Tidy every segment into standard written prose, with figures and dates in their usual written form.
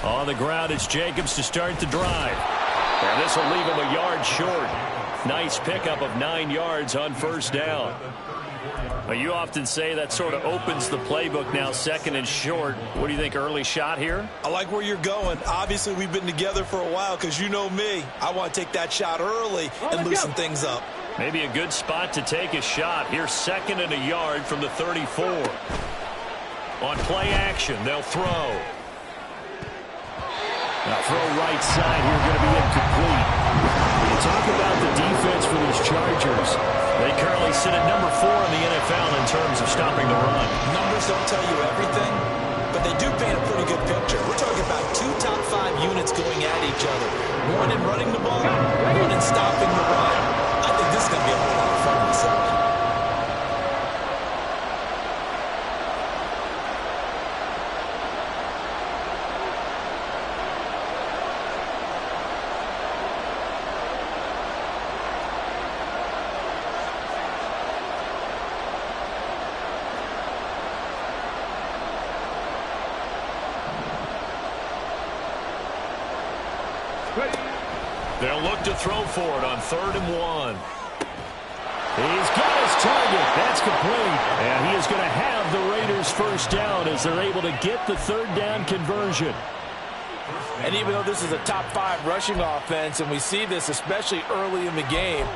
On the ground, it's Jacobs to start the drive. And this will leave him a yard short. Nice pickup of 9 yards on first down. Well, you often say that sort of opens the playbook now, second and short. What do you think, early shot here? I like where you're going. Obviously, we've been together for a while because you know me. I want to take that shot early and loosen things up. Maybe a good spot to take a shot. Here's second and a yard from the 34. On play action, they'll throw. Now throw right side here, going to be incomplete. When you talk about the defense for these Chargers, they currently sit at number 4 in the NFL in terms of stopping the run. Numbers don't tell you everything, but they do paint a pretty good picture. We're talking about 2 top 5 units going at each other. One in running the ball, one in stopping the run. I think this is going to be a whole lot of fun myself. They'll look to throw for it on 3rd and 1. He's got his target. That's complete. And he is going to have the Raiders first down as they're able to get the 3rd down conversion. And even though this is a top 5 rushing offense, and we see this especially early in the game,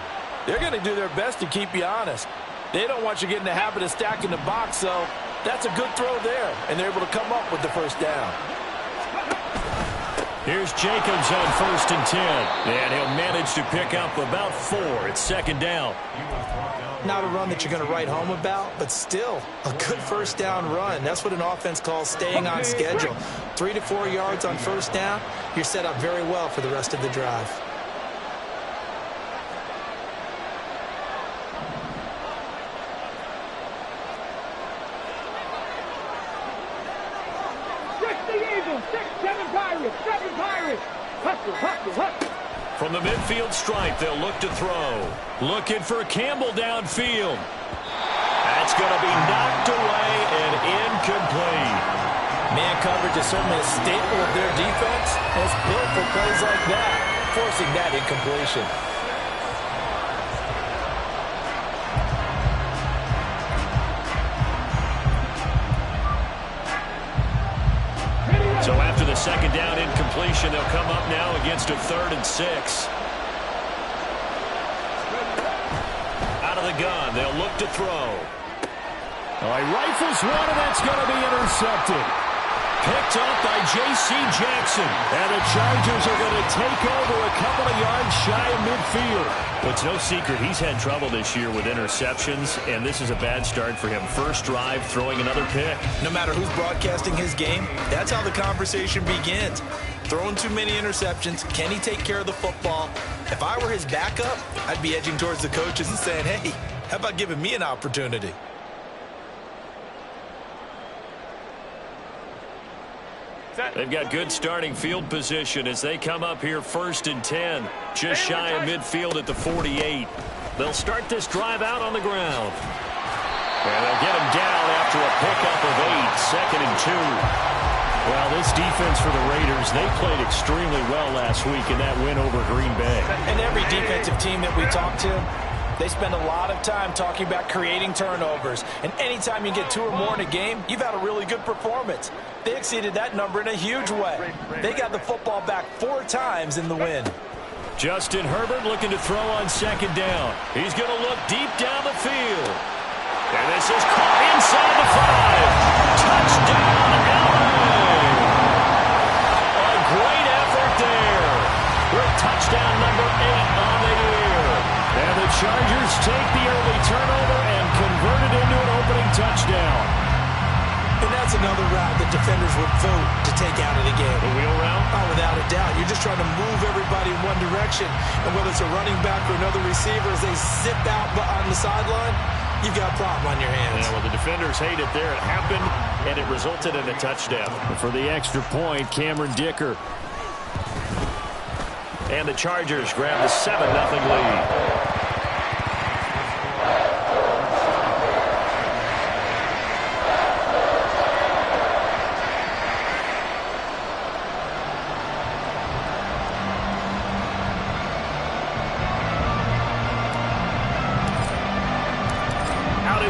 they're going to do their best to keep you honest. They don't want you getting the habit of stacking the box, so that's a good throw there. And they're able to come up with the first down. Here's Jacobs on 1st and 10. And he'll manage to pick up about 4. It's 2nd down. Not a run that you're going to write home about, but still a good first down run. That's what an offense calls staying on schedule. 3 to 4 yards on first down. You're set up very well for the rest of the drive. From the midfield stripe, they'll look to throw. Looking for Campbell downfield. That's going to be knocked away and incomplete. Man coverage is certainly a staple of their defense. It's built for plays like that, forcing that incompletion. So after the 2nd down incompletion, they'll come up now against a 3rd and 6. Out of the gun, they'll look to throw. Oh, he rifles one, and that's going to be intercepted. Picked up by J.C. Jackson. And the Chargers are going to take over a couple of yards shy of midfield. But it's no secret he's had trouble this year with interceptions, and this is a bad start for him. First drive, throwing another pick. No matter who's broadcasting his game, that's how the conversation begins. Throwing too many interceptions. Can he take care of the football? If I were his backup, I'd be edging towards the coaches and saying, hey, how about giving me an opportunity? They've got good starting field position as they come up here 1st and 10. Just shy of midfield at the 48. They'll start this drive out on the ground. And they'll get him down after a pickup of 8. 2nd and 2. Well, this defense for the Raiders, they played extremely well last week in that win over Green Bay. And every defensive team that we talk to, they spend a lot of time talking about creating turnovers. And anytime you get 2 or more in a game, you've had a really good performance. They exceeded that number in a huge way. They got the football back 4 times in the win. Justin Herbert looking to throw on 2nd down. He's going to look deep down the field. And this is caught inside the 5. Touchdown, LA! A great effort there. With touchdown number 8 on the year. And the Chargers take the early turnover and convert it into an opening touchdown. And that's another route that defenders would vote to take out of the game. The wheel route? Oh, without a doubt. You're just trying to move everybody in one direction. And whether it's a running back or another receiver, as they zip out on the sideline, you've got a problem on your hands. Yeah, well, the defenders hate it there. It happened, and it resulted in a touchdown. For the extra point, Cameron Dicker. And the Chargers grab the 7-0 lead.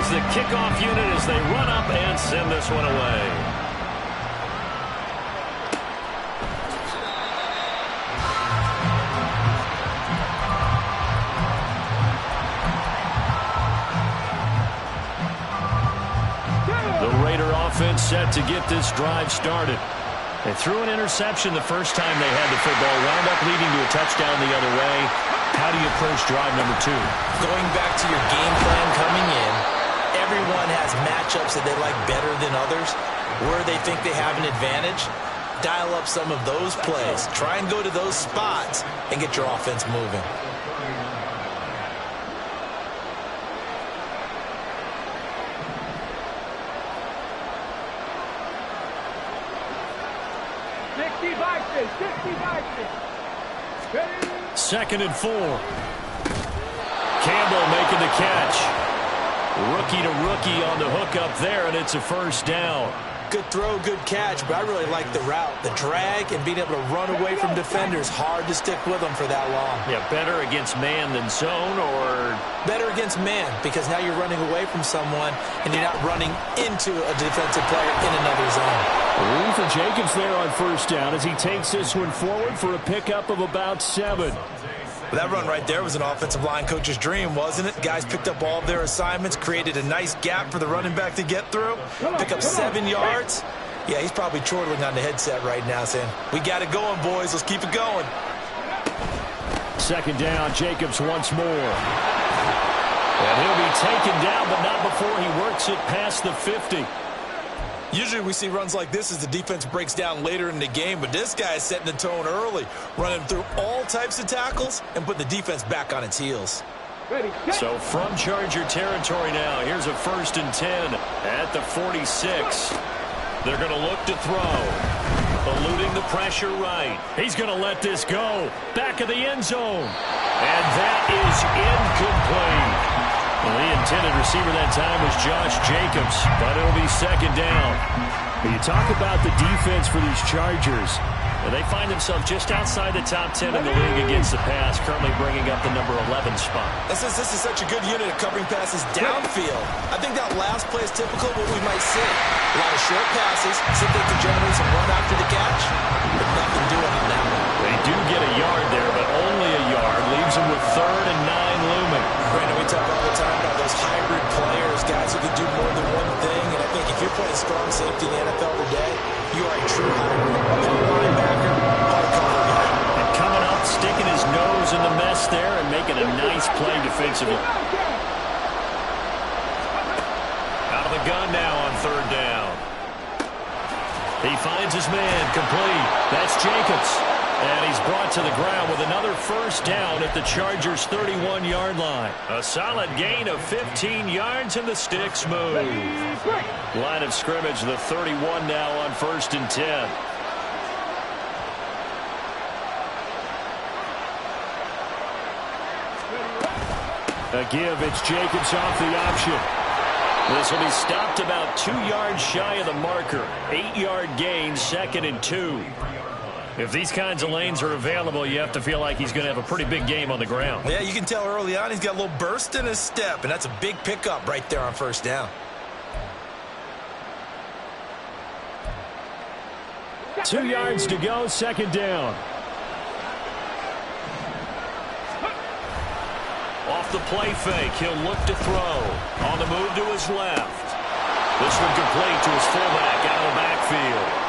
is the kickoff unit as they run up and send this one away. Offense set to get this drive started. They threw an interception the first time they had the football, wound up leading to a touchdown the other way. How do you approach drive number 2? Going back to your game plan coming in, everyone has matchups that they like better than others. Where they think they have an advantage, dial up some of those plays. Try and go to those spots and get your offense moving. Second and 4. Campbell making the catch. Rookie to rookie on the hook up there, and it's a first down. Good throw, good catch, but I really like the route. The drag and being able to run away from defenders. Hard to stick with them for that long. Yeah, better against man than zone, or? Better against man, because now you're running away from someone and you're not running into a defensive player in another zone. Room for Jacobs there on first down as he takes this one forward for a pickup of about 7. That run right there was an offensive line coach's dream, wasn't it? Guys picked up all of their assignments, created a nice gap for the running back to get through, pick up 7 yards. Yeah, he's probably chortling on the headset right now saying, we got it going, boys. Let's keep it going. Second down, Jacobs once more. And he'll be taken down, but not before he works it past the 50. Usually we see runs like this as the defense breaks down later in the game, but this guy is setting the tone early, running through all types of tackles and putting the defense back on its heels. So from Charger territory now, here's a 1st and 10 at the 46. They're going to look to throw. Eluding the pressure right. He's going to let this go. Back of the end zone. And that is incomplete. Well, the intended receiver that time was Josh Jacobs, but it'll be second down. You talk about the defense for these Chargers. Well, they find themselves just outside the top 10 in the league against the pass, currently bringing up the number 11 spot. This is such a good unit of covering passes downfield. I think that last play is typical of what we might see. A lot of short passes, see if they can generate some run after the catch, but nothing doing on that one. They do get a yard there, but only a yard. Leaves them with 3rd and 9 looming. Brandon, we talk all the time about those hybrid players, guys who can do more than one thing, and I think if you're playing strong safety in the NFL today, you are a true hybrid. Linebacker, hardcover guy. And coming up, sticking his nose in the mess there and making a nice play defensively. Out of the gun now on 3rd down. He finds his man, complete. That's Jacobs. And he's brought to the ground with another first down at the Chargers' 31-yard line. A solid gain of 15 yards, and the sticks move. Line of scrimmage, the 31 now on 1st and 10. A give, it's Jacobs off the option. This will be stopped about 2 yards shy of the marker. 8-yard gain, 2nd and 2. If these kinds of lanes are available, you have to feel like he's going to have a pretty big game on the ground. Yeah, you can tell early on he's got a little burst in his step, and that's a big pickup right there on 1st down. 2 yards to go, 2nd down. Off the play fake, he'll look to throw. On the move to his left. This one complete to his fullback out of the backfield.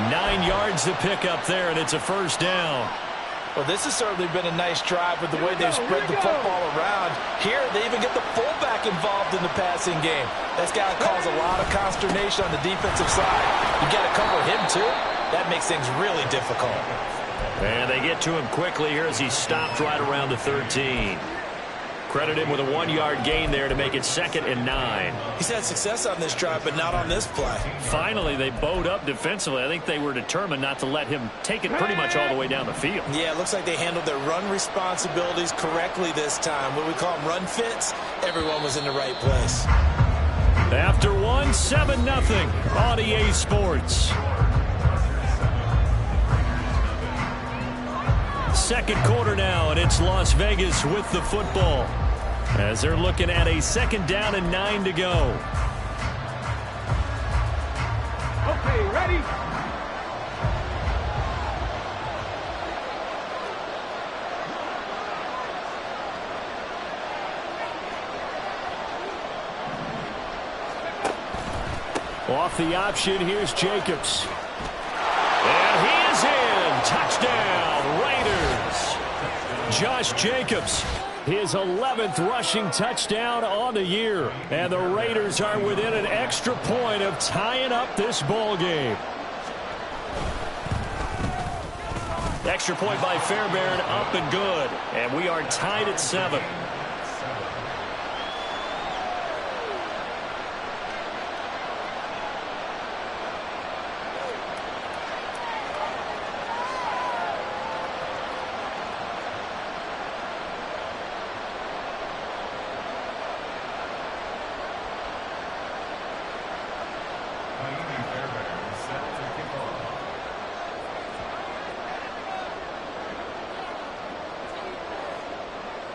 9 yards to pick up there, and it's a first down. Well, this has certainly been a nice drive with the way they've spread the football around. Here, they even get the fullback involved in the passing game. That's got to cause a lot of consternation on the defensive side. You got to cover him, too. That makes things really difficult. And they get to him quickly here as he's stopped right around the 13. Credit him with a 1-yard gain there to make it 2nd and 9. He's had success on this drive, but not on this play. Finally, they bowed up defensively. I think they were determined not to let him take it pretty much all the way down the field. Yeah, it looks like they handled their run responsibilities correctly this time. What we call them run fits, everyone was in the right place. After 7-0 on EA Sports. Second quarter now, and it's Las Vegas with the football. As they're looking at a 2nd down and 9 to go. Okay, ready? Off the option, here's Jacobs. And he is in. Touchdown, Raiders. Josh Jacobs, his 11th rushing touchdown on the year. And the Raiders are within an extra point of tying up this ball game. Extra point by Fairbairn, up and good. And we are tied at 7.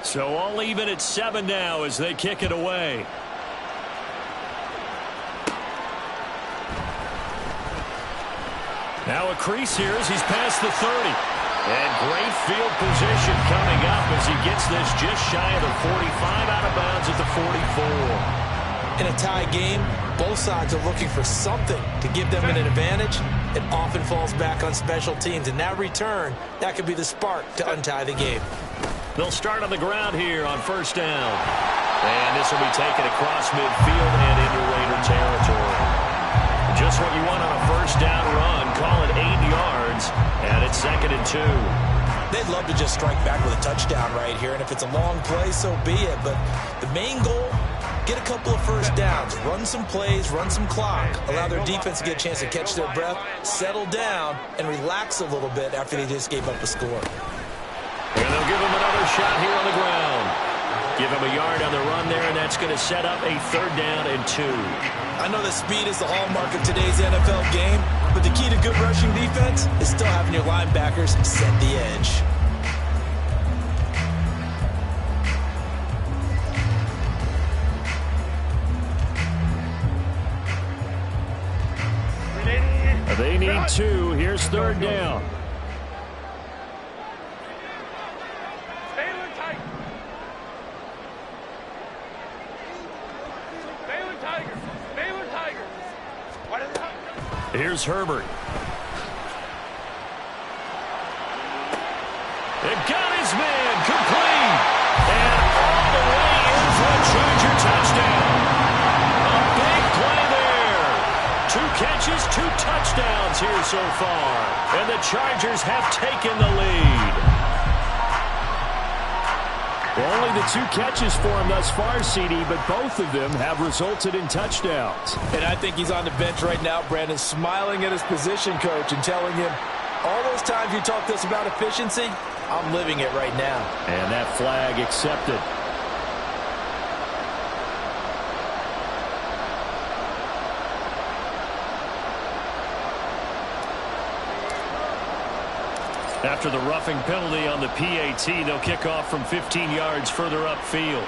So all even at 7 now as they kick it away. Now a crease here as he's past the 30. And great field position coming up as he gets this just shy of the 45, out of bounds at the 44. In a tie game, both sides are looking for something to give them an advantage. It often falls back on special teams. And that return, that could be the spark to untie the game. They'll start on the ground here on 1st down. And this will be taken across midfield and into Raider territory. Just what you want on a 1st down run. Call it 8 yards. And it's 2nd and 2. They'd love to just strike back with a touchdown right here. And if it's a long play, so be it. But the main goal, get a couple of 1st downs. Run some plays, run some clock. Allow their defense to get a chance to catch their breath, settle down, and relax a little bit after they just gave up a score. And they'll give him another shot here on the ground. Give him a yard on the run there, and that's going to set up a 3rd down and 2. I know that speed is the hallmark of today's NFL game, but the key to good rushing defense is still having your linebackers set the edge. They need 2. Here's 3rd down. Here's Herbert. They've got his man complete. And all the way in for a Charger touchdown. A big play there. 2 catches, 2 touchdowns here so far. And the Chargers have taken the lead. Well, only the 2 catches for him thus far, CD, but both of them have resulted in touchdowns. And I think he's on the bench right now, Brandon, smiling at his position coach and telling him, all those times you talked to us about efficiency, I'm living it right now. And that flag accepted. After the roughing penalty on the PAT, they'll kick off from 15 yards further upfield.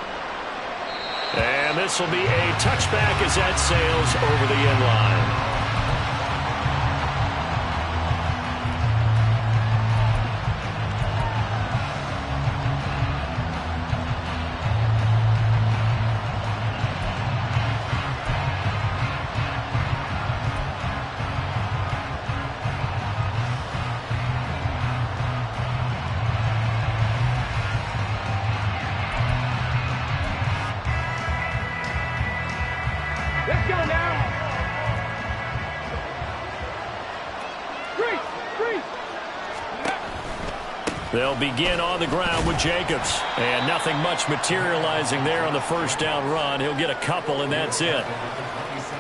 And this will be a touchback as that sails over the end line. Let's go now. Freeze. They'll begin on the ground with Jacobs. And nothing much materializing there on the 1st down run. He'll get a couple, and that's it.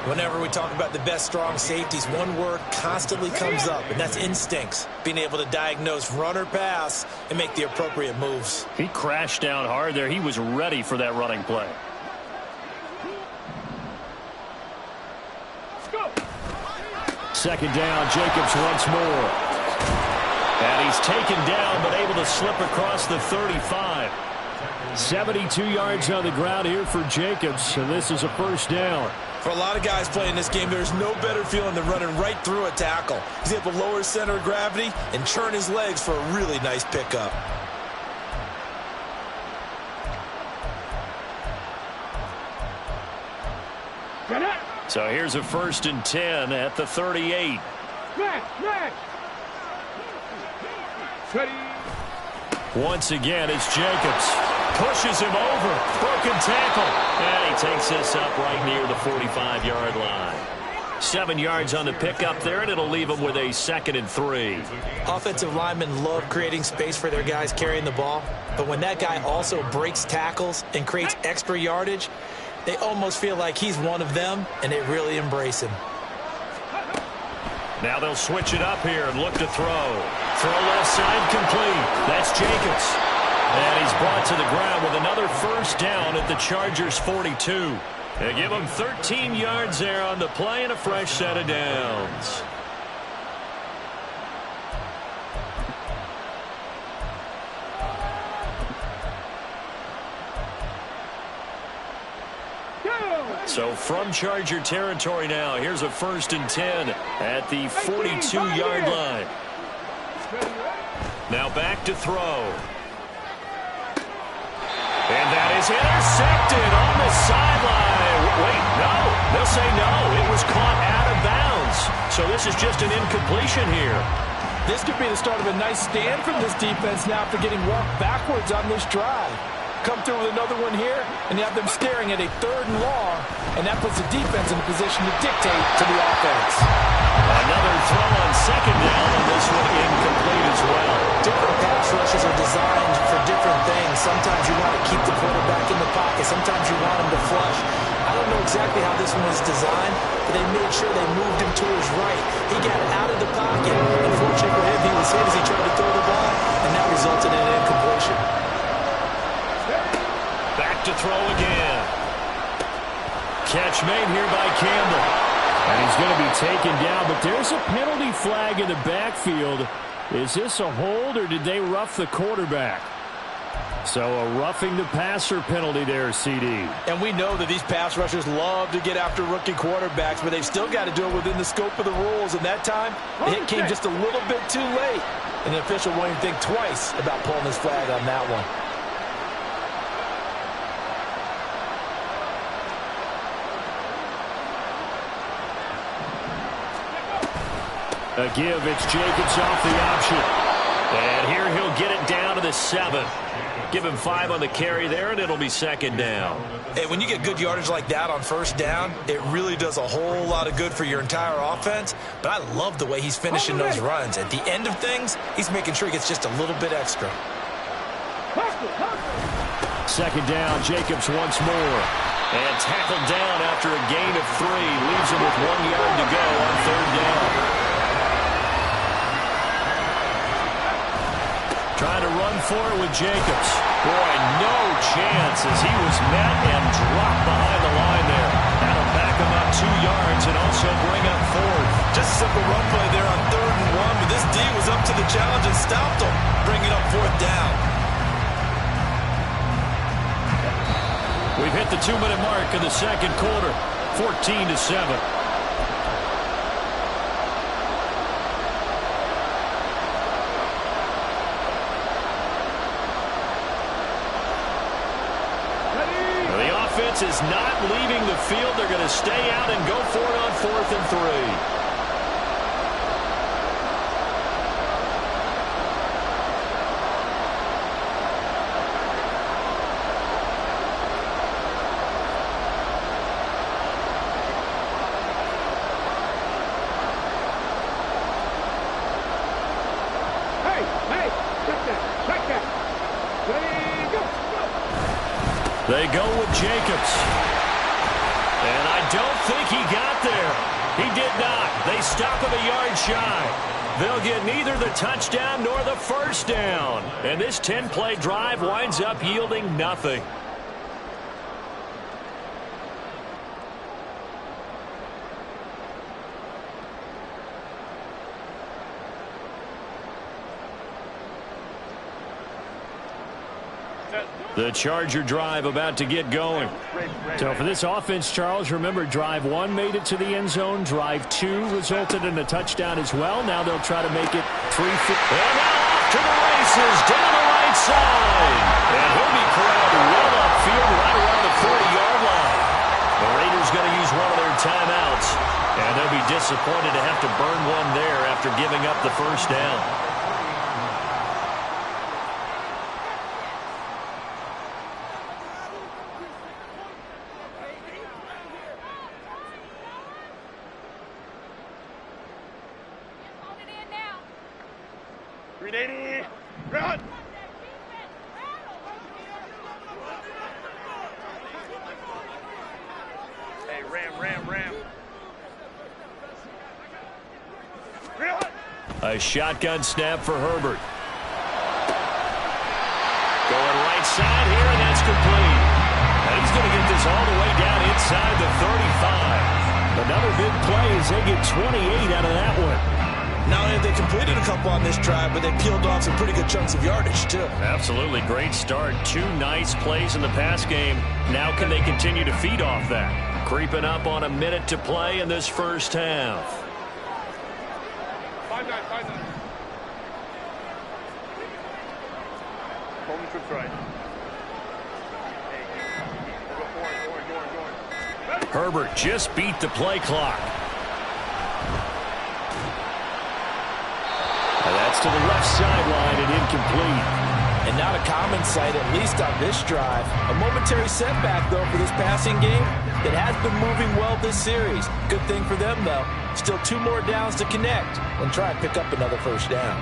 Whenever we talk about the best strong safeties, one word constantly comes up, and that's instincts. Being able to diagnose run or pass and make the appropriate moves. He crashed down hard there. He was ready for that running play. Go. 2nd down, Jacobs once more. And he's taken down but able to slip across the 35. 72 yards on the ground here for Jacobs, and this is a first down. For a lot of guys playing this game, there's no better feeling than running right through a tackle. He's able to lower his center of gravity and churn his legs for a really nice pickup. So here's a 1st and 10 at the 38. Match. Ready. Once again, it's Jacobs. Pushes him over. Broken tackle. And he takes this up right near the 45-yard line. 7 yards on the pickup there, and it'll leave him with a 2nd and 3. Offensive linemen love creating space for their guys carrying the ball, but when that guy also breaks tackles and creates extra yardage, they almost feel like he's one of them, and they really embrace him. Now they'll switch it up here and look to throw. Throw left side complete. That's Jacobs. And he's brought to the ground with another first down at the Chargers' 42. They give him 13 yards there on the play and a fresh set of downs. So from Charger territory now, here's a 1st and 10 at the 42-yard line. Now back to throw. And that is intercepted on the sideline. Wait, no. They'll say no. It was caught out of bounds. So this is just an incompletion here. This could be the start of a nice stand from this defense now for getting walked backwards on this drive. Come through with another one here, and you have them staring at a 3rd and long, and that puts the defense in a position to dictate to the offense. Another throw on 2nd down, and this one incomplete as well. Different pass rushes are designed for different things. Sometimes you want to keep the quarterback in the pocket. Sometimes you want him to flush. I don't know exactly how this one was designed, but they made sure they moved him to his right. He got out of the pocket. Unfortunately for him, he was hit as he tried to throw the ball, and that resulted in an incompletion. Back to throw again. Catch made here by Campbell. And he's going to be taken down, but there's a penalty flag in the backfield. Is this a hold, or did they rough the quarterback? So a roughing the passer penalty there, CD. And we know that these pass rushers love to get after rookie quarterbacks, but they've still got to do it within the scope of the rules. And that time, the hit came just a little bit too late. And the official won't even think twice about pulling his flag on that one. A give, it's Jacobs off the option. And here he'll get it down to the 7. Give him 5 on the carry there, and it'll be 2nd down. Hey, when you get good yardage like that on 1st down, it really does a whole lot of good for your entire offense. But I love the way he's finishing those runs. At the end of things, he's making sure he gets just a little bit extra. 2nd down, Jacobs once more. And tackled down after a gain of 3. Leaves him with 1 yard to go on 3rd down. Trying to run for it with Jacobs. Boy, no chance as he was met and dropped behind the line there. That'll back him up 2 yards and also bring up 4th. Just a simple run play there on 3rd and 1, but this D was up to the challenge and stopped him, bringing up 4th down. We've hit the 2-minute mark of the 2nd quarter, 14-7. Is not leaving the field. They're going to stay out and go for it on 4th and 3. Hey, check that. Ready, go. They go with Jacobs. And I don't think he got there. He did not. They stop him a yard shy. They'll get neither the touchdown nor the first down. And this 10-play drive winds up yielding nothing. The Charger drive about to get going. So for this offense, Charles, remember drive 1 made it to the end zone. Drive 2 resulted in a touchdown as well. Now they'll try to make it 3. And now off to the races down the right side. And he'll be corralled well upfield right around the 40-yard line. The Raiders going to use one of their timeouts. And they'll be disappointed to have to burn one there after giving up the first down. Run! Hey, ram. A shotgun snap for Herbert. Going right side here, and that's complete. And he's going to get this all the way down inside the 35. Another big play as they get 28 out of that one. Not only have they completed a couple on this drive, but they peeled off some pretty good chunks of yardage, too. Absolutely great start. 2 nice plays in the pass game. Now can they continue to feed off that? Creeping up on a minute to play in this first half. 5-9. Hold the trips right. Hey, go. Herbert just beat the play clock. And that's to the left sideline and incomplete. And not a common sight, at least on this drive. A momentary setback, though, for this passing game that has been moving well this series. Good thing for them, though. Still 2 more downs to connect and try and pick up another first down.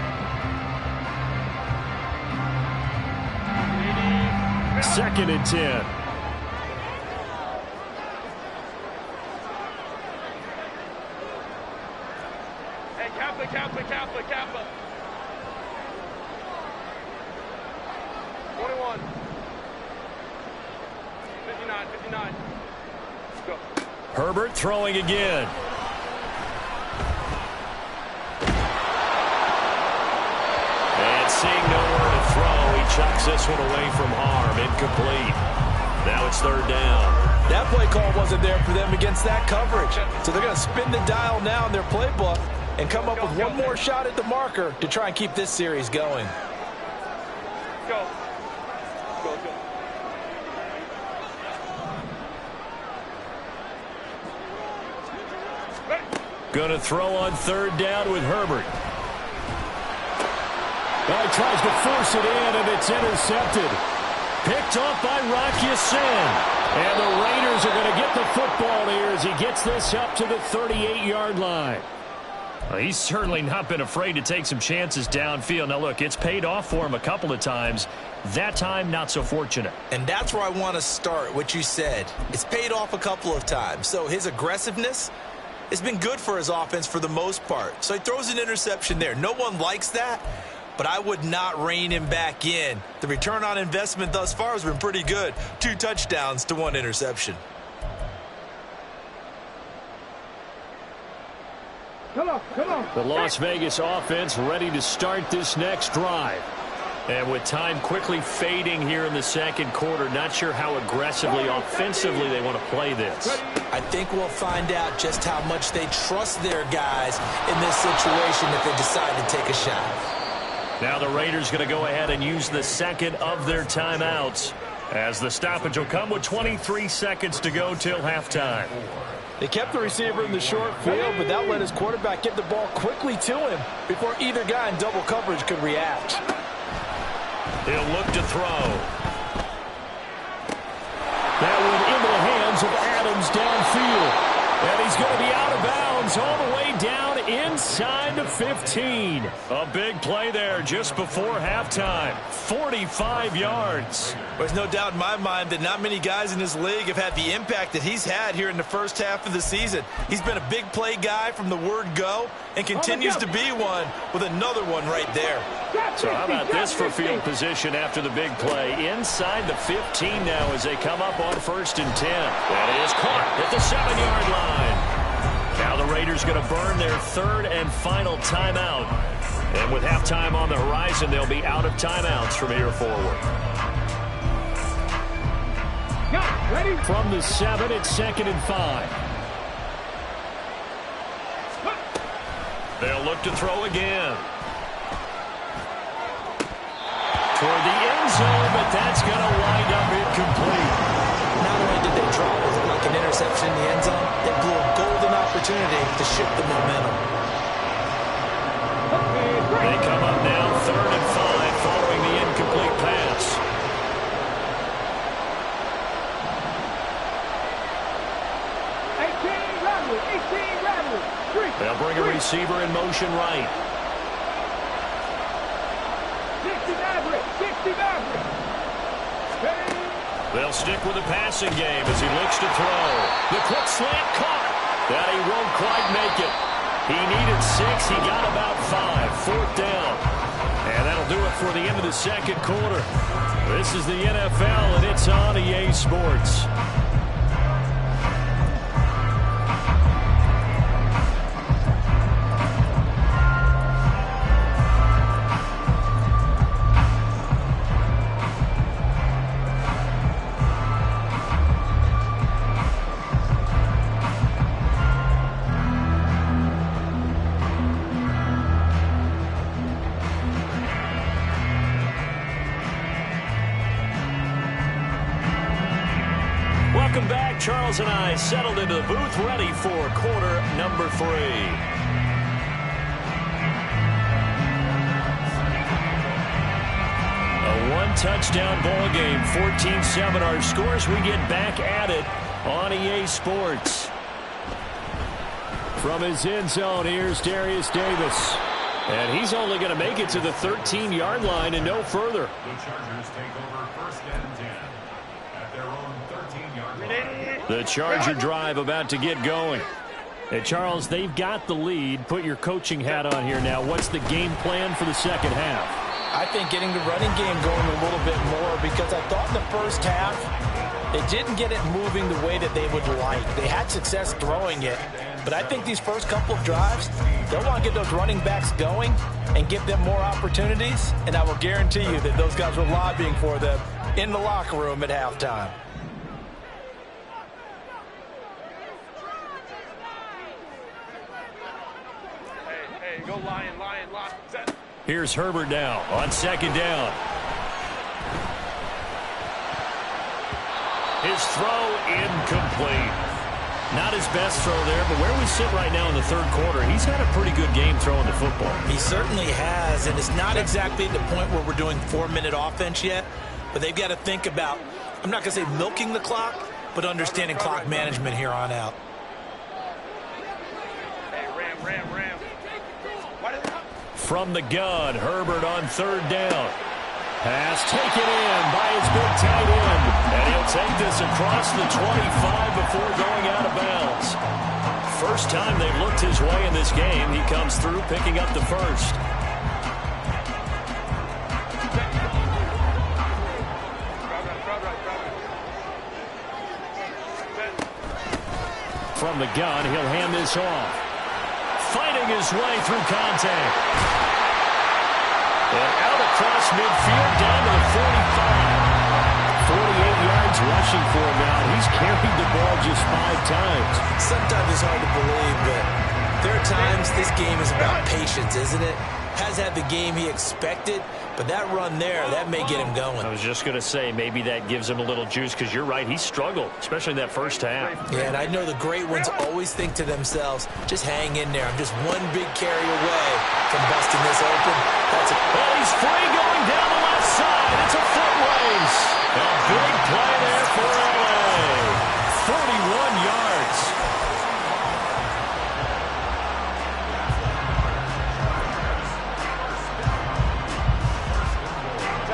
2nd and 10. Hey, Kappa. 21. 59. Let's go. Herbert throwing again. And seeing nowhere to throw, he chucks this one away from harm. Incomplete. Now it's 3rd down. That play call wasn't there for them against that coverage. So they're going to spin the dial now in their playbook and come up with one more shot at the marker to try and keep this series going. Go. Going to throw on 3rd down with Herbert. Well, he tries to force it in, and it's intercepted. Picked off by Rocky Sin. And the Raiders are going to get the football here as he gets this up to the 38-yard line. Well, he's certainly not been afraid to take some chances downfield. Now, look, it's paid off for him a couple of times. That time, not so fortunate. And that's where I want to start, what you said. It's paid off a couple of times. So his aggressiveness has been good for his offense for the most part. So he throws an interception there. No one likes that, but I would not rein him back in. The return on investment thus far has been pretty good. 2 touchdowns to 1 interception. Come on. The Las Vegas offense ready to start this next drive. And with time quickly fading here in the 2nd quarter, not sure how aggressively, offensively they want to play this. I think we'll find out just how much they trust their guys in this situation if they decide to take a shot. Now the Raiders going to go ahead and use the 2nd of their timeouts, as the stoppage will come with 23 seconds to go till halftime. They kept the receiver in the short field, but that let his quarterback get the ball quickly to him before either guy in double coverage could react. He'll look to throw. That one into the hands of Adams downfield. And he's going to be out of bounds all the way down inside the 15. A big play there just before halftime. 45 yards. There's no doubt in my mind that not many guys in this league have had the impact that he's had here in the first half of the season. He's been a big play guy from the word go and continues to be one with another one right there. So how about this for field position after the big play? Inside the 15 now as they come up on 1st and 10. That is caught at the 7-yard line. Now the Raiders going to burn their 3rd and final timeout. And with halftime on the horizon, they'll be out of timeouts from here forward. From the 7, it's 2nd and 5. They'll look to throw again. Toward the end zone, but that's going to wind up incomplete. Not only did they drop it like an interception in the end zone, they blew a golden opportunity to shift the momentum. They come up now 3rd and 5 following the incomplete pass. They'll bring a receiver in motion right. They'll stick with the passing game as he looks to throw. The quick slant caught. That he won't quite make it. He needed 6. He got about 5. 4th down. And that'll do it for the end of the 2nd quarter. This is the NFL, and it's on EA Sports. Welcome back. Charles and I settled into the booth, ready for quarter number 3. A one-touchdown ball game, 14-7 our scores. We get back at it on EA Sports. From his end zone, here's Darius Davis. And he's only going to make it to the 13-yard line and no further. The Chargers take over 1st and 10 at their own 13-yard line. The Charger drive about to get going. Hey, Charles, they've got the lead. Put your coaching hat on here now. What's the game plan for the second half? I think getting the running game going a little bit more, because I thought in the first half they didn't get it moving the way that they would like. They had success throwing it, but I think these first couple of drives, they'll want to get those running backs going and give them more opportunities, and I will guarantee you that those guys were lobbying for them in the locker room at halftime. Hey, go Lion, set. Here's Herbert now on 2nd down. His throw incomplete. Not his best throw there, but where we sit right now in the 3rd quarter, he's had a pretty good game throwing the football. He certainly has, and it's not exactly at the point where we're doing 4-minute offense yet, but they've got to think about, I'm not going to say milking the clock, but understanding clock management here on out. Hey, Ram. From the gun, Herbert on 3rd down. Pass taken in by his big tight end. And he'll take this across the 25 before going out of bounds. First time they've looked his way in this game. He comes through picking up the first. From the gun, he'll hand this off. Fighting his way through contact. And out across midfield down to the 45. 48 yards rushing for him now. He's carried the ball just 5 times. Sometimes it's hard to believe, but there are times this game is about patience, isn't it? Has had the game he expected, but that run there, that may get him going. I was just going to say, maybe that gives him a little juice, because you're right, he struggled, especially in that first half. Yeah, and I know the great ones always think to themselves, just hang in there. I'm just one big carry away from busting this open. Well, he's free going down the left side. It's a foot race. A big play there for LA. 41 yards.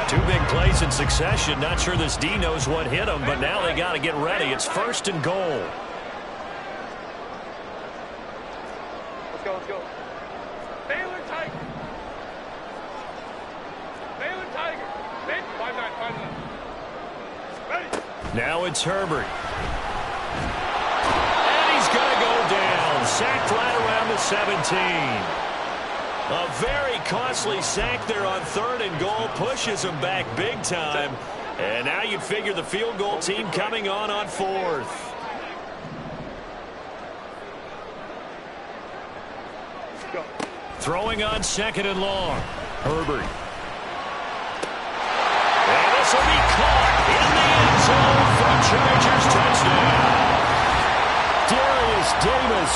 Two big plays in succession. Not sure this D knows what hit him, but now they got to get ready. It's 1st and goal. Let's go. Baylor Tiger. Mid, 5-9. Ready. Now it's Herbert. And he's going to go down. Sacked right around the 17. A very costly sack there on 3rd and goal. Pushes him back big time. And now you'd figure the field goal team coming on fourth. Go. Throwing on second and long. Herbert. And this will be caught in the end zone for Chargers touchdown. Darius Davis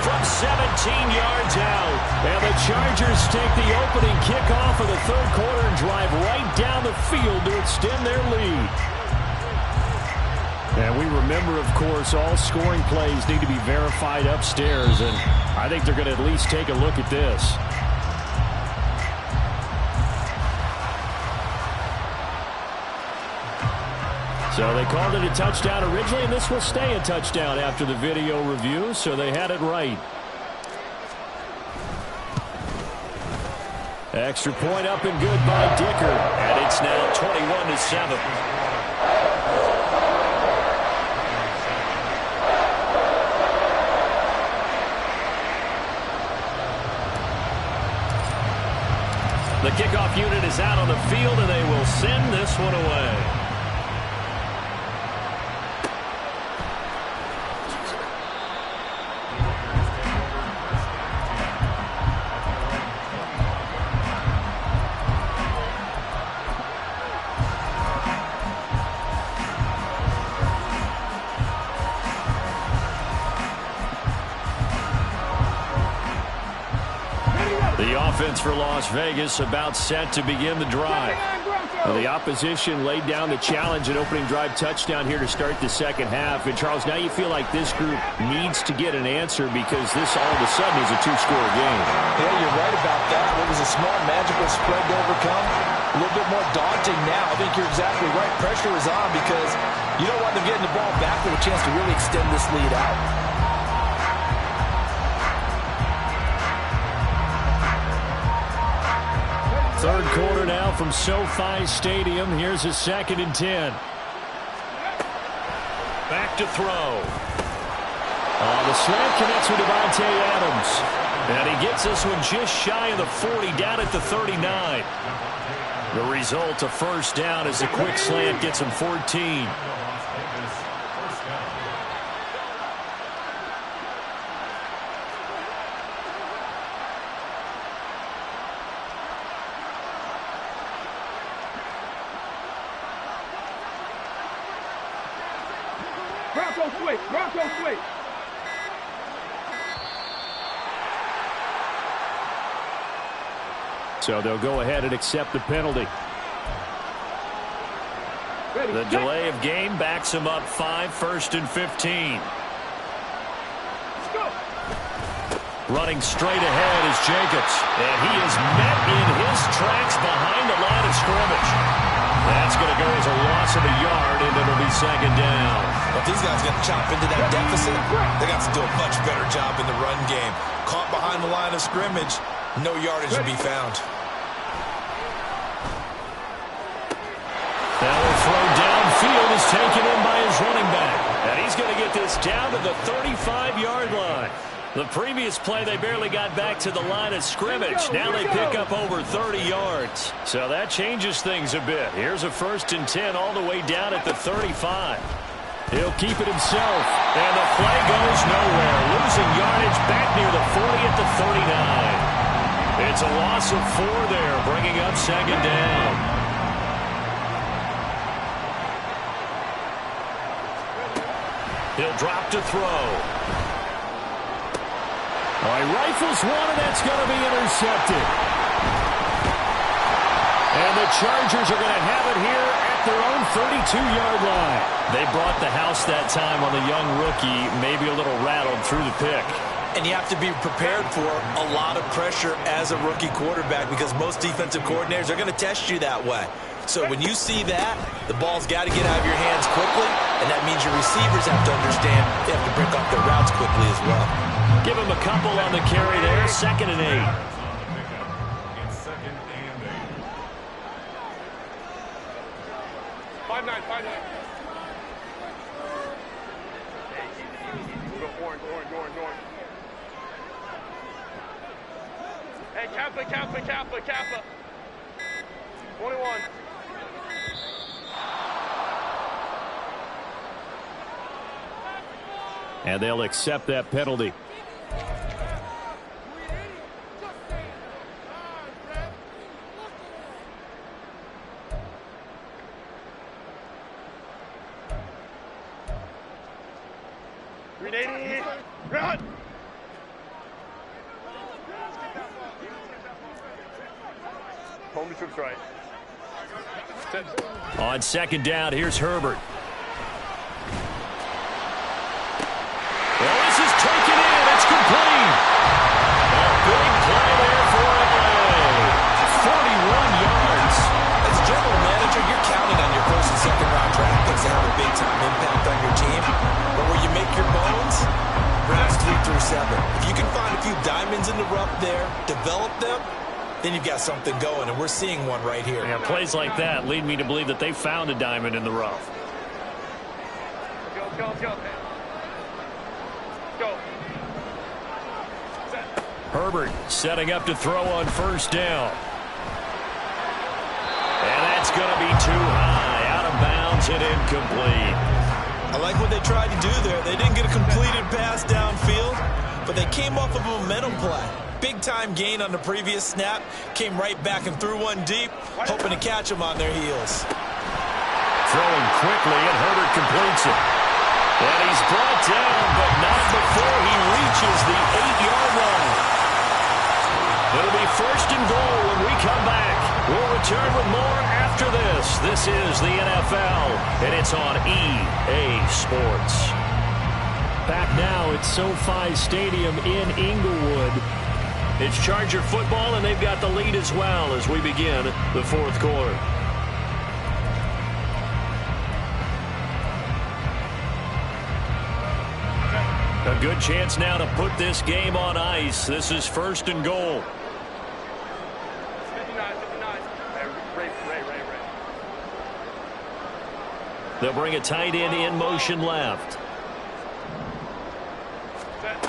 from 17 yards out. And the Chargers take the opening kickoff of the third quarter and drive right down the field to extend their lead. And we remember, of course, all scoring plays need to be verified upstairs, and I think they're going to at least take a look at this. So they called it a touchdown originally, and this will stay a touchdown after the video review, so they had it right. Extra point up and good by Dicker. And it's now 21-7. The kickoff unit is out on the field, and they will send this one away. Offense for Las Vegas about set to begin the drive. Well, the opposition laid down the challenge and opening drive touchdown here to start the second half. And, Charles, now you feel like this group needs to get an answer because this all of a sudden is a two-score game. Yeah, you're right about that. It was a small, magical spread to overcome. A little bit more daunting now. I think you're exactly right. Pressure is on because you don't want them getting the ball back with a chance to really extend this lead out. Third quarter now from SoFi Stadium. Here's a 2nd and 10. Back to throw. The slant connects with Devontae Adams. And he gets this one just shy of the 40, down at the 39. The result, a first down as the quick slant gets him 14. Bronco switch. So they'll go ahead and accept the penalty. The delay of game backs him up 5, 1st and 15. Running straight ahead is Jacobs. And he is met in his tracks behind the line of scrimmage. That's going to go as a loss of a yard, and it'll be 2nd down. But these guys got to chop into that deficit. They got to do a much better job in the run game. Caught behind the line of scrimmage, no yardage to be found. Now the throw downfield is taken in by his running back. And he's going to get this down to the 35-yard line. The previous play, they barely got back to the line of scrimmage. Now they pick up over 30 yards. So that changes things a bit. Here's a 1st and 10 all the way down at the 35. He'll keep it himself. And the play goes nowhere. Losing yardage back near the 40 at the 39. It's a loss of 4 there, bringing up 2nd down. He'll drop to throw. He rifles one, and that's going to be intercepted. And the Chargers are going to have it here at their own 32-yard line. They brought the house that time on the young rookie, maybe a little rattled through the pick. And you have to be prepared for a lot of pressure as a rookie quarterback because most defensive coordinators are going to test you that way. So when you see that, the ball's got to get out of your hands quickly, and that means your receivers have to understand they have to break off their routes quickly as well. Give him a couple on the carry there, 2nd and 8. It's 2nd and 8. 5-9. Go orange. Hey, Kappa. 21. And they'll accept that penalty. Hold the trips right. On second down, here's Herbert. Well, this is taken in. It's complete. A big play there for LA. 41 yards. As general manager, you're counting on your first and second round draft picks to have a big-time impact on your team. But where you make your bones, rounds 3 through 7. If you can find a few diamonds in the rough there, develop them, then you've got something going, and we're seeing one right here. Yeah, plays like that lead me to believe that they found a diamond in the rough. Go. Go. Set. Herbert setting up to throw on first down. And that's going to be too high. Out of bounds and incomplete. I like what they tried to do there. They didn't get a completed pass downfield, but they came off of a momentum play. Big-time gain on the previous snap. Came right back and threw one deep, hoping to catch them on their heels. Throwing quickly, and Herbert completes it. And he's brought down, but not before he reaches the 8-yard line. It'll be first and goal when we come back. We'll return with more after this. This is the NFL, and it's on EA Sports. Back now at SoFi Stadium in Inglewood. It's Charger football, and they've got the lead as well as we begin the fourth quarter. A good chance now to put this game on ice. This is first and goal. 59. Ray. They'll bring a tight end in motion left. Set.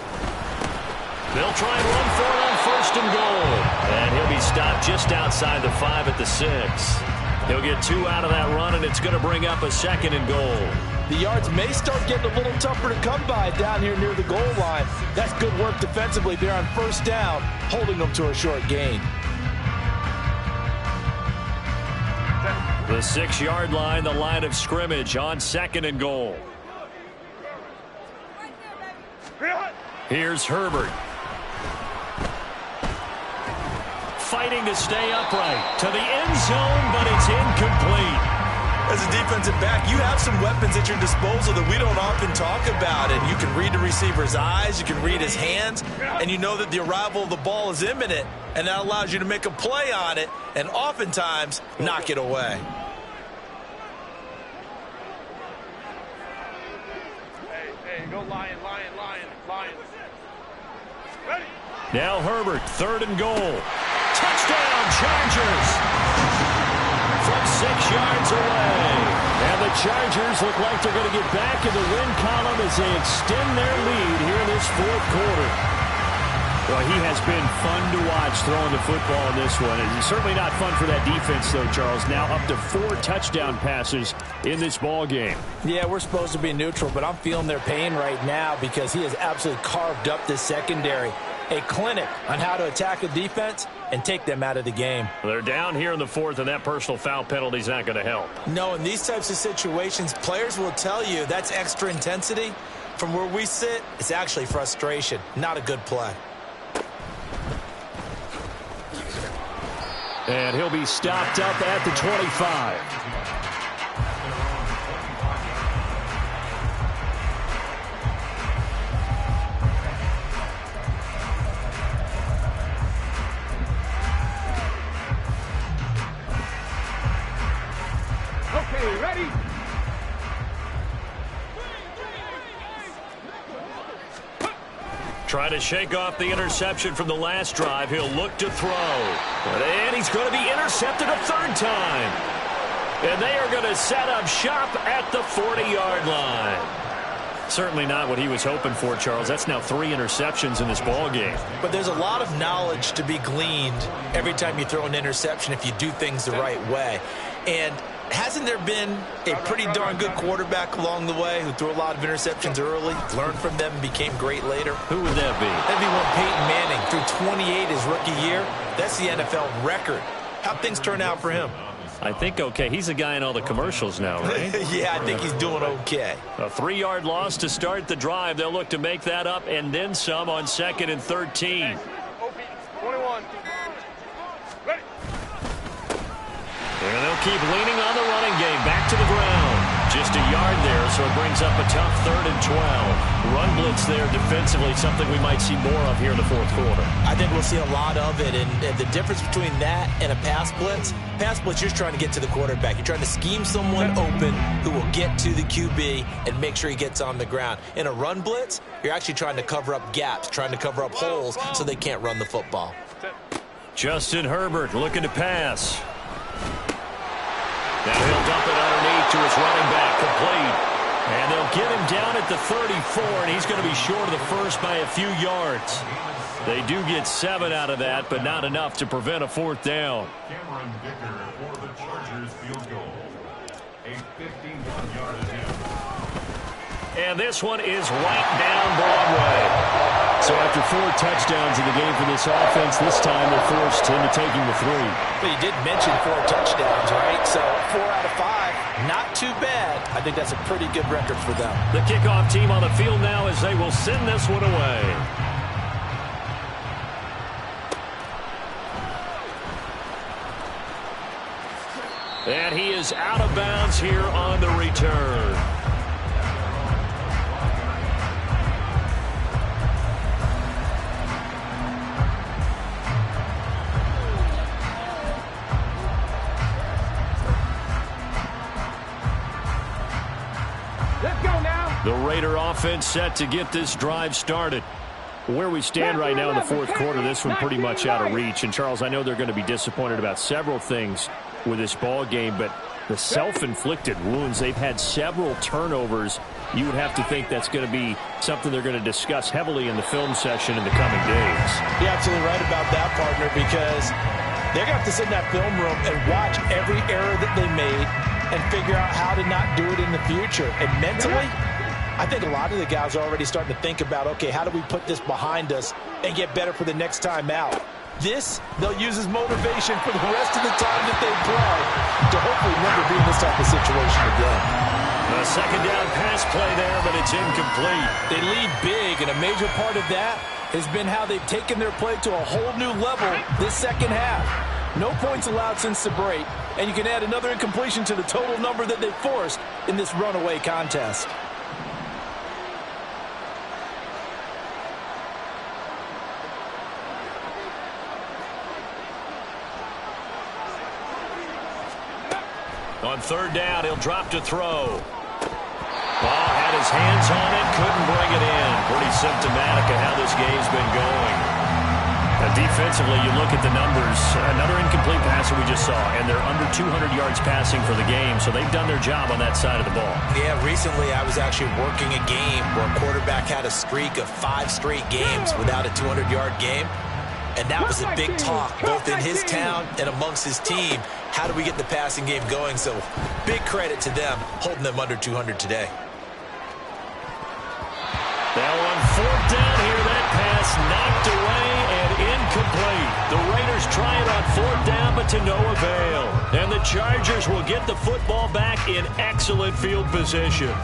They'll try and run for it on first and goal. And he'll be stopped just outside the 5 at the 6. He'll get 2 out of that run, and it's going to bring up a second and goal. The yards may start getting a little tougher to come by down here near the goal line. That's good work defensively there on first down, holding them to a short gain. The 6-yard line, the line of scrimmage on second and goal. Here's Herbert. Fighting to stay upright to the end zone, but it's incomplete. As a defensive back, you have some weapons at your disposal that we don't often talk about. And you can read the receiver's eyes, you can read his hands, and you know that the arrival of the ball is imminent, and that allows you to make a play on it and oftentimes knock it away. Hey, go Lion. Ready? Now Herbert, third and goal. Touchdown, Chargers! From 6 yards away. And the Chargers look like they're going to get back in the win column as they extend their lead here in this fourth quarter. Well, he has been fun to watch throwing the football in this one. It's certainly not fun for that defense, though, Charles. Now up to 4 touchdown passes in this ball game. Yeah, we're supposed to be neutral, but I'm feeling their pain right now because he has absolutely carved up this secondary. A clinic on how to attack a defense and take them out of the game. They're down here in the fourth, and that personal foul penalty is not going to help. No, in these types of situations, players will tell you that's extra intensity. From where we sit, it's actually frustration, not a good play. And he'll be stopped up at the 25. Okay, ready? Try to shake off the interception from the last drive. He'll look to throw. And he's going to be intercepted a third time. And they are going to set up shop at the 40-yard line. Certainly not what he was hoping for, Charles. That's now 3 interceptions in this ball game. But there's a lot of knowledge to be gleaned every time you throw an interception if you do things the right way. And hasn't there been a pretty darn good quarterback along the way who threw a lot of interceptions early, learned from them, and became great later? Who would that be? That'd be one Peyton Manning threw 28 his rookie year. That's the NFL record. How'd things turn out for him? I think okay. He's a guy in all the commercials now, right? Yeah, I think he's doing okay. A 3-yard loss to start the drive. They'll look to make that up and then some on 2nd and 13. 21. Ready. And they'll keep leaning on the running game. Back to the ground. Just a yard there, so it brings up a tough 3rd and 12. Run blitz there defensively, something we might see more of here in the 4th quarter. I think we'll see a lot of it, and the difference between that and a pass blitz, you're trying to get to the quarterback. You're trying to scheme someone open who will get to the QB and make sure he gets on the ground. In a run blitz, you're actually trying to cover up gaps, trying to cover up holes so they can't run the football. Justin Herbert looking to pass. Now he'll dump it underneath to his running back, complete. And they'll get him down at the 34, and he's going to be short of the first by a few yards. They do get 7 out of that, but not enough to prevent a 4th down. Cameron Dicker for the Chargers field goal. A 51-yard attempt. And this one is right down Broadway. So after 4 touchdowns in the game for this offense, this time they're forced into taking the 3. But you did mention 4 touchdowns, right? So 4 out of 5, not too bad. I think that's a pretty good record for them. The kickoff team on the field now as they will send this one away. And he is out of bounds here on the return. Let's go now. The Raider offense set to get this drive started. Where we stand right now in the 4th quarter, this one pretty much out of reach. And, Charles, I know they're going to be disappointed about several things with this ball game, but the self-inflicted wounds, they've had several turnovers. You would have to think that's going to be something they're going to discuss heavily in the film session in the coming days. You're absolutely right about that, partner, because they're going to have to sit in that film room and watch every error that they made and figure out how to not do it in the future. And mentally, I think a lot of the guys are already starting to think about, okay, how do we put this behind us and get better for the next time out? This, they'll use as motivation for the rest of the time that they play to hopefully never be in this type of situation again. A 2nd down pass play there, but it's incomplete. They lead big, and a major part of that has been how they've taken their play to a whole new level this 2nd half. No points allowed since the break, and you can add another incompletion to the total number that they forced in this runaway contest. On 3rd down, he'll drop to throw. Ball had his hands on it, couldn't bring it in. Pretty symptomatic of how this game's been going. Defensively, you look at the numbers. Another incomplete pass that we just saw, and they're under 200 yards passing for the game, so they've done their job on that side of the ball. Yeah, recently I was actually working a game where a quarterback had a streak of 5 straight games without a 200-yard game. And that was a big talk, both in his town and amongst his team. How do we get the passing game going? So big credit to them, holding them under 200 today. Now on 4th down here, that pass knocked away and incomplete. The Raiders try it on 4th down, but to no avail. And the Chargers will get the football back in excellent field position.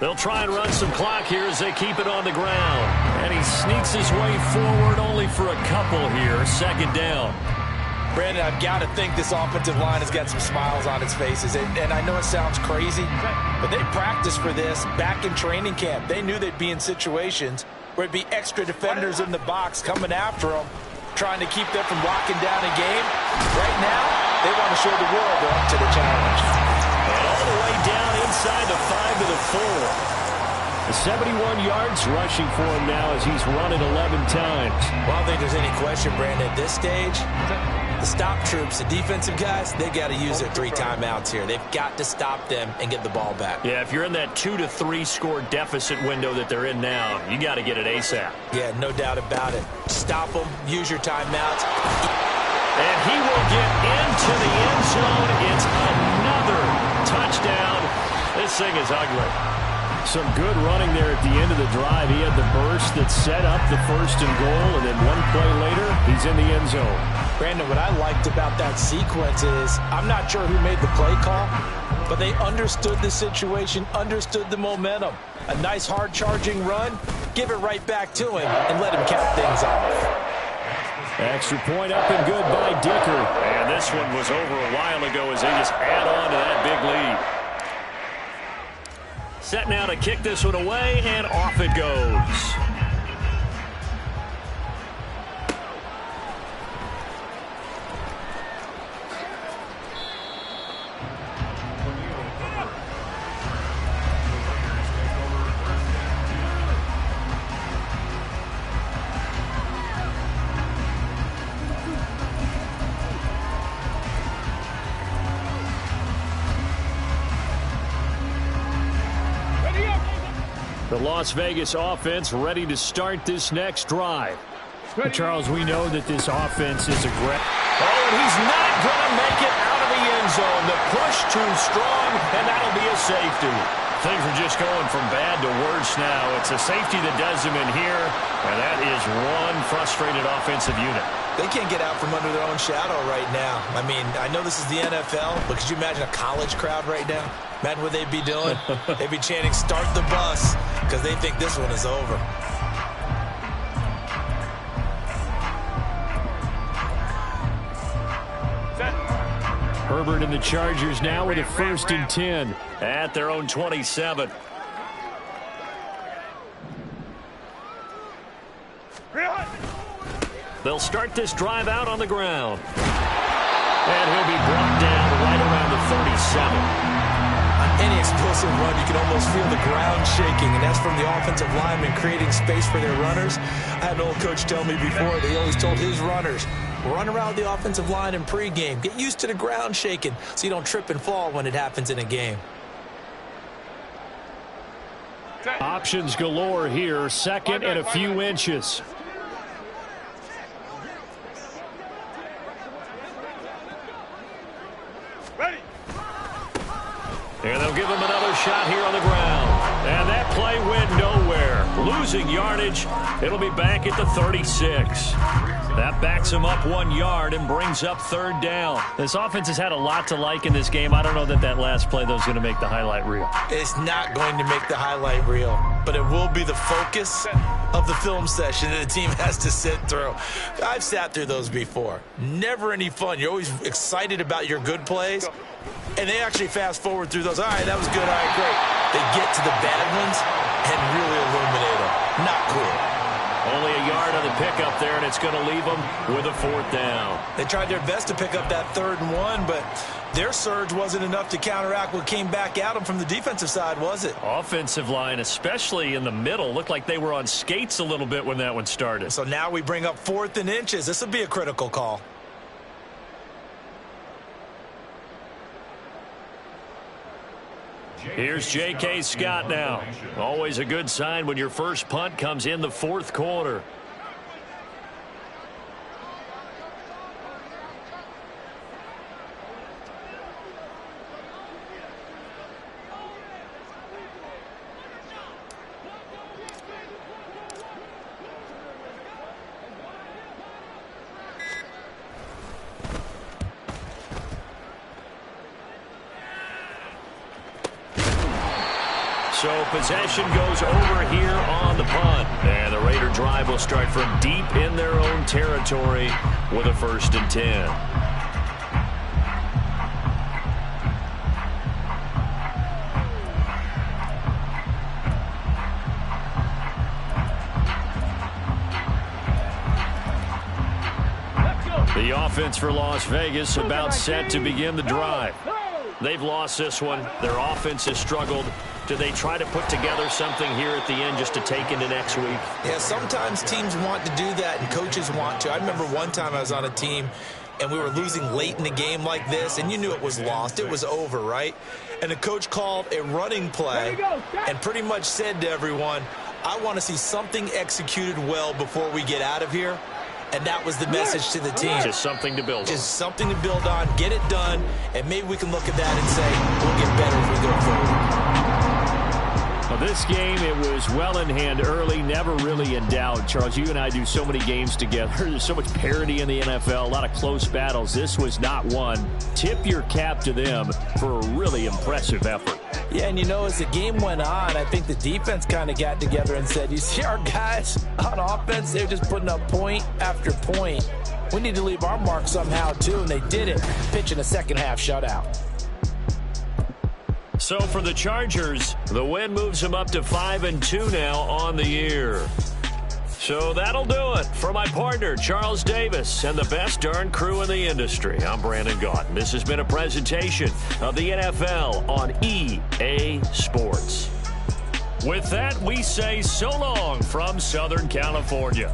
They'll try and run some clock here as they keep it on the ground. And he sneaks his way forward only for a couple here. 2nd down. Brandon, I've got to think this offensive line has got some smiles on its faces. And I know it sounds crazy, but they practiced for this back in training camp. They knew they'd be in situations where it'd be extra defenders in the box coming after them, trying to keep them from locking down a game. Right now, they want to show the world they're up to the challenge. And all the way down inside the 5 to the 4. 71 yards rushing for him now as he's run it 11 times. Well, I don't think there's any question, Brandon, at this stage, the stop troops, the defensive guys, they got to use their 3 timeouts here. They've got to stop them and get the ball back. Yeah, if you're in that 2 to 3 score deficit window that they're in now, you got to get it ASAP. Yeah, no doubt about it. Stop them, use your timeouts. And he will get into the end zone. It's another touchdown. This thing is ugly. Some good running there at the end of the drive. He had the burst that set up the 1st and goal, and then one play later, he's in the end zone. Brandon, what I liked about that sequence is I'm not sure who made the play call, but they understood the situation, understood the momentum. A nice hard-charging run, give it right back to him, and let him cap things off. Extra point up and good by Dicker. And this one was over a while ago as they just add on to that big lead. Set now to kick this one away, and off it goes. The Las Vegas offense ready to start this next drive. Charles, we know that this offense is aggressive. Oh, and he's not going to make it out of the end zone. The push too strong, and that'll be a safety. Things are just going from bad to worse now. It's a safety that does him in here, and that is one frustrated offensive unit. They can't get out from under their own shadow right now. I mean, I know this is the NFL, but could you imagine a college crowd right now? Imagine what they'd be doing. They'd be chanting, "Start the bus," because they think this one is over. Herbert and the Chargers now with a 1st and 10. At their own 27. They'll start this drive out on the ground. And he'll be brought down right around the 37. On any explosive run, you can almost feel the ground shaking, and that's from the offensive linemen creating space for their runners. I had an old coach tell me before, they always told his runners, run around the offensive line in pregame. Get used to the ground shaking so you don't trip and fall when it happens in a game. Options galore here. 2nd and a few inches. And they'll give him another shot here on the ground. And that play went nowhere. Losing yardage. It'll be back at the 36. That backs him up 1 yard and brings up 3rd down. This offense has had a lot to like in this game. I don't know that that last play, though, is going to make the highlight reel. It's not going to make the highlight reel, but it will be the focus of the film session that the team has to sit through. I've sat through those before. Never any fun. You're always excited about your good plays, and they actually fast forward through those. All right, that was good. All right, great. They get to the bad ones and really illuminate them. Not cool. Only a yard on the pickup there, and it's going to leave them with a 4th down. They tried their best to pick up that 3rd and 1, but their surge wasn't enough to counteract what came back at them from the defensive side, was it? Offensive line, especially in the middle, looked like they were on skates a little bit when that one started. So now we bring up 4th and inches. This will be a critical call. Here's J.K. Scott now. Always a good sign when your first punt comes in the 4th quarter. So possession goes over here on the punt. And the Raider drive will start from deep in their own territory with a 1st and 10. The offense for Las Vegas about set to begin the drive. They've lost this one. Their offense has struggled. Do they try to put together something here at the end just to take into next week? Yeah, sometimes teams want to do that and coaches want to. I remember one time I was on a team and we were losing late in the game like this, and you knew it was lost. It was over, right? And the coach called a running play and pretty much said to everyone, I want to see something executed well before we get out of here. And that was the message to the team. Just something to build on. Just something to build on, get it done, and maybe we can look at that and say, we'll get better as we go forward. Well, this game, it was well in hand early, never really in doubt. Charles, you and I do so many games together. There's so much parity in the NFL, a lot of close battles. This was not one. Tip your cap to them for a really impressive effort. Yeah, and you know, as the game went on, I think the defense kind of got together and said, you see our guys on offense, they're just putting up point after point. We need to leave our mark somehow, too, and they did it, pitching a second-half shutout. So for the Chargers, the win moves them up to 5-2 now on the year. So that'll do it for my partner, Charles Davis, and the best darn crew in the industry. I'm Brandon Gaudin. This has been a presentation of the NFL on EA Sports. With that, we say so long from Southern California.